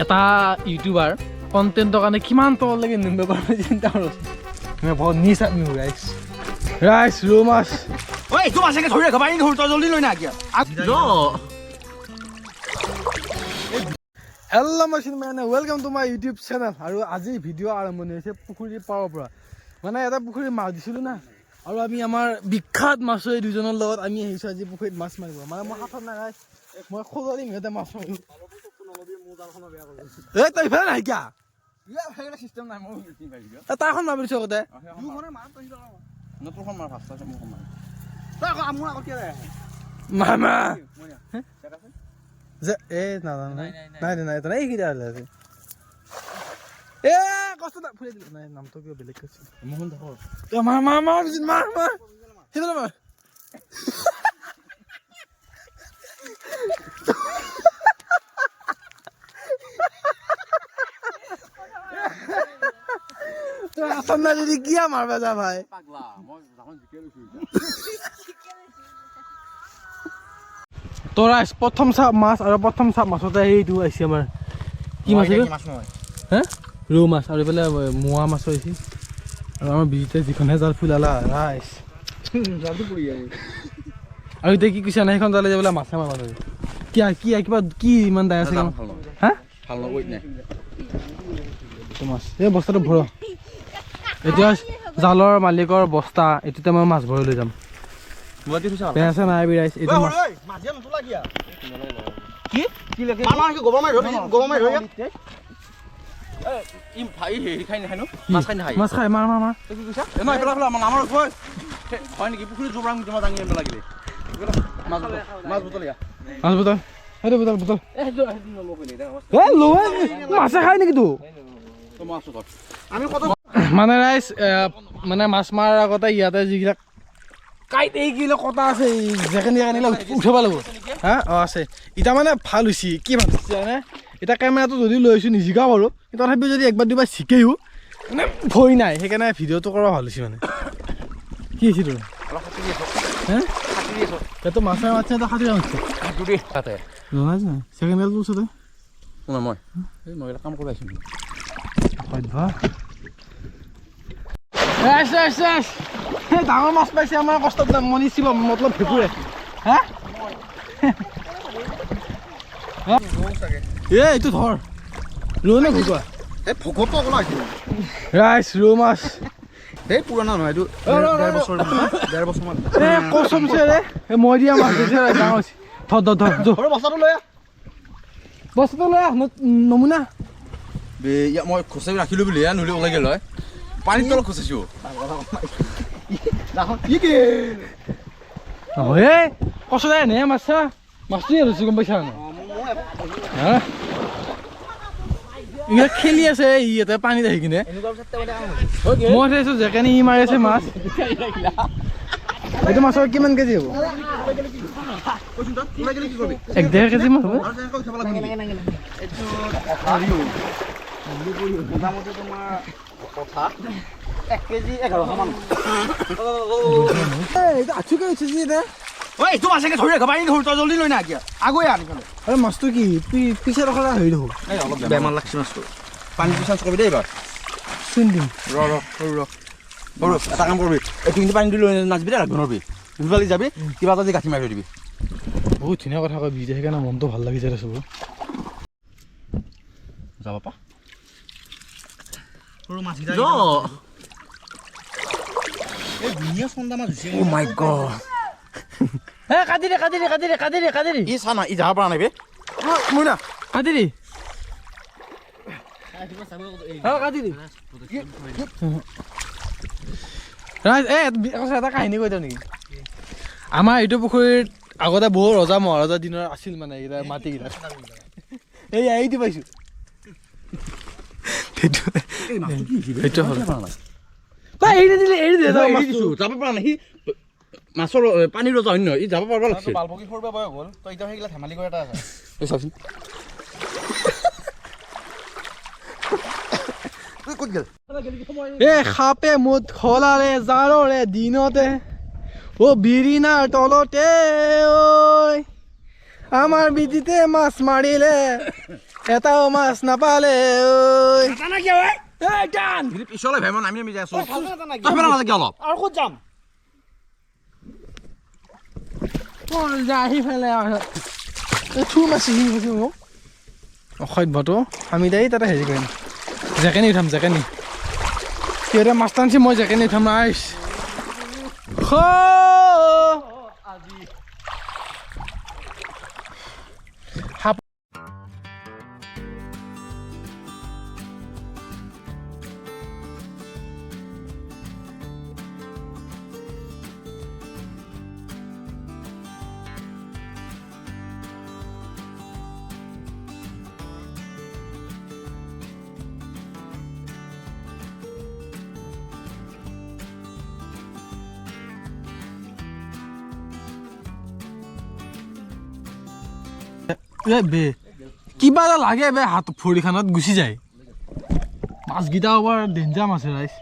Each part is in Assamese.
এটা ইউটিউবাৰ কণ্টেণ্টৰ কাৰণে কিমান তললৈকে নিব পাৰে চিন্তা কৰোঁ বহুত নিচ আদমি ৰাইচ ৰাইচ ৰৌ মাছ হেল্ল' মাইছিল মানে welcome to my YouTube channel আৰু আজি ভিডিঅ' আৰম্ভণি হৈছে পুখুৰীৰ পাৰৰ পৰা মানে এটা পুখুৰীত মাছ দিছিলোঁ না আৰু আমি আমাৰ বিখ্যাত মাছুৱৈ দুজনৰ লগত আমি আহিছোঁ আজি পুখুৰীত মাছ মাৰিব মানে মই হাতত নাগাই মই খোজৰি সিহঁতে মাছ মাৰিম এই তই ইফালে নাই কিয়া তাৰখন মাৰিছ আগতে মামা যে এই নাজানো নাই নাই নাই এইকেইটা এ কষ্ট ফুৰাই দিলে নাই নামটো কিবা বেলেগ কৈছিল মোহন দেখৰ মাৰ মাৰ মাৰ মাৰ মাৰ সেইফালে মাৰ আচন্না যদি কিয়া মাৰবা যা ভাই তোরা প্রথম চাপ মাছ আর প্রথম চাপ মাছতে এইটো আইছে আমার কি মাছ হ্যাঁ রৌ মাছ আর এফালে মোয়া মাছ আইছে আর আমার বিজিতে যিখনে জাল ফুলালা রাইস জালটো পৰি যায় আৰু এতিয়া কি কৈছা না সেইখন জালে যাবলে মাছে মাৰবা ধৰি কি কি কিবা কি ইমান দাই আছে হা ভাল নগৈ নাই মাছ এই বস্তাটো ভৰ এতিয়া জালৰ মালিকৰ বস্তা এটোতে মই মাছ ভৰাই লৈ যাম পেছে নাই বিৰাইছ এইটো মাছ নতলা কিয়া কি কি লাগে মামা কি গোবা মাৰি ই ভাই হেৰি খাই নাখায় ন মাছ খাই মাৰ মাৰ মাৰ কি কৈছা এনে এফালে আমাৰ নামৰ হয় হয় নেকি পুখুৰী জোবৰাং জমা দাঙি আনিব লাগিলে মাছ বুটল সেইটো বুটল এ লোৱা মাছে খাই নেকি তো আমি কত মানে ৰাইজ মানে মাছ মাৰাৰ আগতে ইয়াতে যিবিলাক কাইট এইগিলা কটা আছে যেখানে আনিলে উঠাব লাগিব হা অঁ আছে এতিয়া মানে ভাল হৈছে কি ভাল হৈছে মানে এতিয়া কেমেৰাটো যদি লৈ আহিছোঁ নিজিকা বাৰু তথাপিও যদি একবাৰ দুবাৰ শিকেও মানে ভয় নাই সেইকাৰণে ভিডিঅ'টো কৰা ভাল হৈছে মানে কি হৈছে তোৰ হে এইটো মাছে মাছে এটা খাটি আনিছে তাতে নহয় নাই ছেকেণ্ড হেলটো ওচৰতে শুনা মই এটা কাম কৰি আছোঁ ডাঙৰ মাছ পাইছে আমাৰ কষ্ট মনিচিব মতলব ভেকুৰে হা এইটো ধৰ ৰৌ নে ভকুৱা এই ভকতো অকলা ৰাইচ ৰৌ মাছ এই পুৰণা নহয় এইটো 1.5 বছৰমান কচমছে ৰে মই দিয়া মাছ দিছে ডাঙৰ হৈছে ধৰ বস্তাটো লৈ নমুনা মই খোচাই ৰাখিলোঁ বুলি নহ'লে ওলাই গ'ল হয় পানীৰ তলত খোচাইছোঁ কষ্ট নে মাছ মাছটো ধৰিছোঁ গম পাইছা ইহঁত খেলি আছে ইয়াতে পানীত আহি কিনে মই চাইছোঁ যেকানি ই মাৰি আছে মাছ এইটো মাছৰ কিমান কেজি হ'ব 1.5 কেজি মান হ'ব মোটামুটি তোমাৰ কথা 1 কেজি 1100 মান এইটো আছুকে হৈছে যে এটা ঐ এইটো মাছকে ধৰি ৰাখ পানী ধৰি তই জলদি লৈ না কিয়া আগুৱাই আন আৰে মাছটো কি পিছে ৰখা হেৰি দেখো এই অলপ বেমাৰ লাগছে মাছটো পানী চেঞ্জ কৰিবি দেই এবাৰ চিন দিম ৰ এটা কাম কৰিবি এইটো কিন্তু পানী লৈ নাযাবি দে নৰবি দুবালি যাবি কিবা এটা গাঁঠি মাৰি দিবি বহুত ধুনীয়া কথা কবি সেইকাৰণে মনটো ভাল লাগি যায় চব যাব পা সৰু মাছ গিটা এই ধুনীয়া চন্দা মাছ হৈছে ও মাই গড এ কাটি ই চানা ই যাব পৰা নাই বে মই না কাটি দে কাটি দে ৰাইজ এটা কাহিনী কৈ দিওঁ নেকি আমাৰ এইটো পুখুৰীত আগতে বহু ৰজা মহাৰজাৰ দিনৰ আছিল মানে এইকেইটা মাটিকেইটা এইটো পাইছোঁ মাছৰ পানী ৰজা হয় নহয় ই যাব পাৰিব লাগিছিল বালবগী সৰব বয়স হ'ল তই এতিয়া সেইগিলা ধেমালি কৰা এটা আছে এই চাওকচোন ক'ত গেল এ সাপে মুঠ খলালে জাৰৰে দিনতে অ বিৰিণাৰ তলতে ঐ আমাৰ বিজিতে মাছ মাৰিলে এটাও মাছ নাপালে পিছলৈ ভাই মই নামি নামি যাই আছো অলপ আৰু ক'ত যাম আহি ফেলে থু মাছি মোক অসভ্যটো আমি দাই তাতে হেৰি কৰিম জেকেনি উঠাম জেকেনি সিহঁতে মাছ টানছি মই জেকেনি উঠাম আইচ বে কিবা এটা লাগে বে হাত ভৰিখনত গুচি যায় মাছকেইটা বৰ ডেঞ্জাৰ মাছ ৰাইজ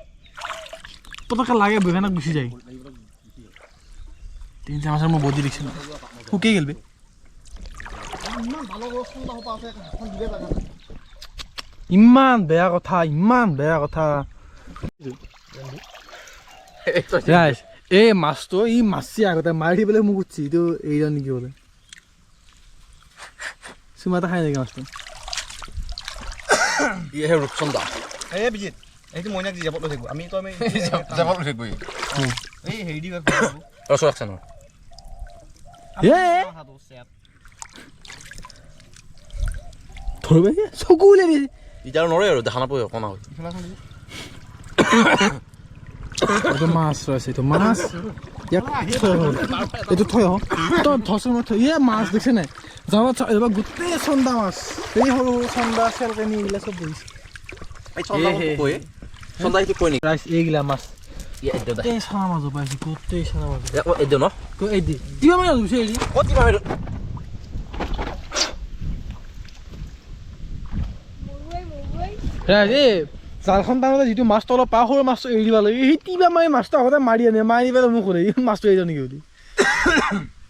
পতকে লাগে ভৰিখনত গুচি যায় ডেঞ্জাৰ মাছৰ মই বদি দেখিছোঁ শুকেই গেল বে ইমান বেয়া কথা ৰাইজ এই মাছটো ই মাছি আগতে মাৰি দি পেলাই মোক উঠছি এইটো এৰি দিওঁ নেকি বোলে চুমাটা খাই নেকি মাছটো ইহে ৰূপচন্দা এই বিজিত এইটো মইনাক যাব লৈ থাকিব আমি তো আমি যাব লৈ থাকিব এই হেৰি দি ৰস ৰাখছে ন ধৰিব চকু উলিয়াই দিছে এতিয়া আৰু নৰে আৰু দেখা নাপায় অকণা হৈ এইটো মাছ ৰৈছে এইটো মাছ ইয়াক থৈ হ'ল এইটো থৈ আহক তই ধচোন মই থৈ মাছ দেখিছে নাই যাবা এইবাৰ গোটেই চন্দা মাছ এই সৰু সৰু চন্দা চেলকেনি এইগিলা চব বহিছে চন্দা সেইটো কৈ নেকি ৰাইচ এইগিলা মাছ এই চানা মাছ পাইছোঁ গোটেই চানা মাছ এই দিওঁ ন এই দি কিবা মানে ধুইছে এৰি ক'ত দিবা বাইদেউ ৰাইচ এই জালখন টানোতে যিটো মাছ তলত পাওঁ সৰু মাছটো এৰি দিব লাগে সেই কিবা মাৰি মাছটো আগতে মাৰি আনে মাৰি পেলাই মোক সোধে মাছটো এৰি যাওঁ নেকি বুলি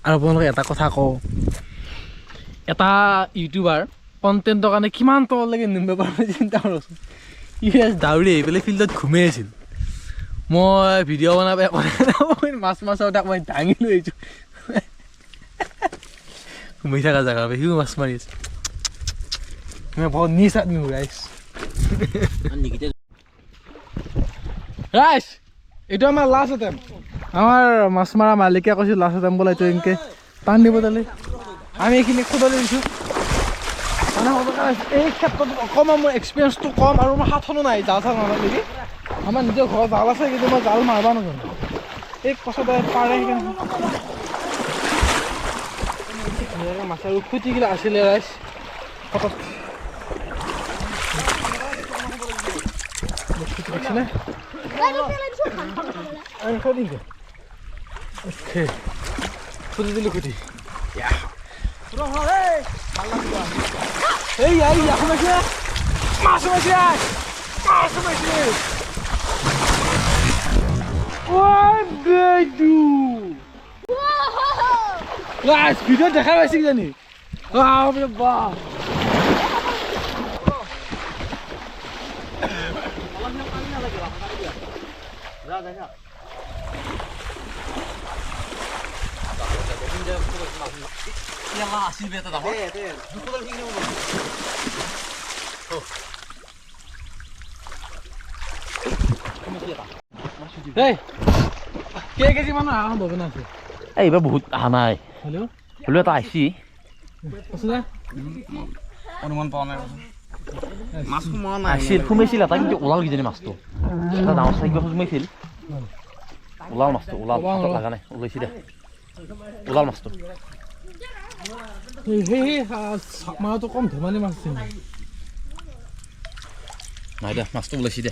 আৰু আপোনালোকে এটা কথা কওঁ এটা ইউটিউবাৰ কণ্টেণ্টৰ কাৰণে কিমান তললৈকে নিব পাৰে চিন্তা কৰকচোন ই দাউৰি আহি পেলাই ফিল্ডত ঘুমাই আছিল মই ভিডিঅ' বনাব মাছৰ তাক মই দাঙি লৈ আহিছোঁ ঘুমাই থকা জেগা সিও মাছ মাৰি আছে মই বহুত নিচ আদমি ৰাইচ ৰাইচ এইটো আমাৰ লাষ্ট এটেম্প আমাৰ মাছ মৰা মালিকে কৈছোঁ লাষ্ট এটেম্প বোলে এইটো এনেকৈ টান দিব তালে আমি এইখিনি খুদলি দিছোঁ মানে এই ক্ষেত্ৰত অকণমান মোৰ এক্সপিৰিয়েঞ্চটো কম আৰু মোৰ হাতখনো নাই জাল চাল মাৰিব নেকি আমাৰ নিজৰ ঘৰত জাল আছে কিন্তু মই জাল মাৰিব নাজানো এই কচতে পাৰে সেইকাৰণে মাছৰ খুটিগিলা আছিলে ৰাইচ ফটক দেখিছেনে খুটি দিলোঁ খুটি এই সোমাইছে মাছ সোমাইছে মাছ সোমাইছে ভিডিঅ'ত দেখা পাইছে কিজানি বাহ আছিল বে এটা দাম কেজি মানুহ আৰম্ভ হ'ব না এইবাৰ বহুত অহা নাই হেল্ল' হ'লেও এটা আহিছি অনুমান পোৱা নাই মাছ সোমোৱা নাই আহিছিল সোমাইছিল এটা কিন্তু ওলাল কিজানি মাছটো এটা ডাঙৰ চাই কিবা সোমাইছিল ওলাল মাছটো ওলাল লগা নাই ওলাইছে দে ওলাল মাছটো সেই মাছটো কম ধেমালি মাছ আছে নাই দে মাছটো ওলাইছে দে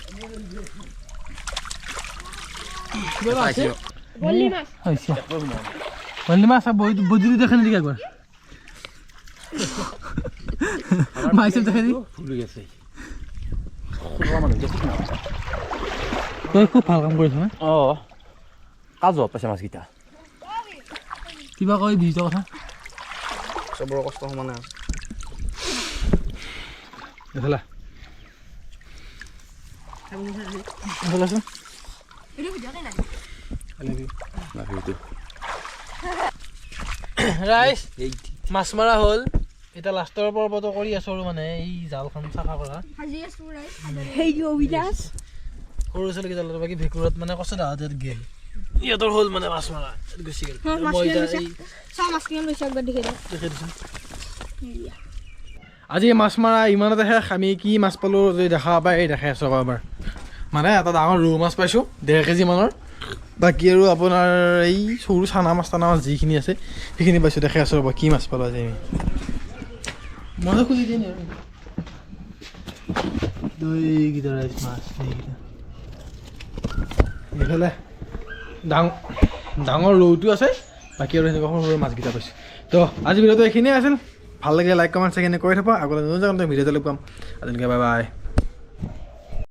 বল্লি মাছ বদি দেখে নেকি একবার মাইছে দেখে নি ফুলি গেছে তই খুব ভাল কাম কৰিছ না কাজত পাইছে মাছকেইটা কিবা কয় বিজৰ কথা চবৰে কষ্ট সমানে আছে এইফালে এইফালেচোন ৰাইজ মাছ মৰা হ'ল এতিয়া লাষ্টৰ পৰ্বটো কৰি আছো আৰু মানে এই জালখন চাফা কৰা সৰু ছোৱালীকেইটা বাকী ভেঁকুৰত মানে কষ্ট দাহত গেল ইহঁতৰ হ'ল মানে মাছ মৰা গুচি গ'ল মই আজি মাছ মৰা ইমানতে শেষ আমি কি মাছ পালোঁ যদি দেখা পায় এই দেখাই আছোঁ এবাৰ মানে এটা ডাঙৰ ৰৌ মাছ পাইছোঁ 1.5 কেজি মানৰ বাকী আৰু আপোনাৰ এই সৰু চানা মাছ টানা মাছ যিখিনি আছে সেইখিনি পাইছোঁ দেখাই আছোঁ ৰ'বা কি মাছ পালোঁ আজি আমি মই খুলি দিয়ে দুইকেইটা ৰাইজ মাছ এইফালে ডাঙৰ ৰৌটো আছে বাকী আৰু সেনেকুৱা সৰু সৰু মাছকেইটা পাইছোঁ তো আজি ভিডিঅ'টো এইখিনিয়ে আছিল ভাল লাগিলে লাইক কমেণ্ট চেকেণ্ড কৰি থাকা আগলৈ নতুন ভিডিঅ'টো লগ পাম আজিলৈকে বাই বাই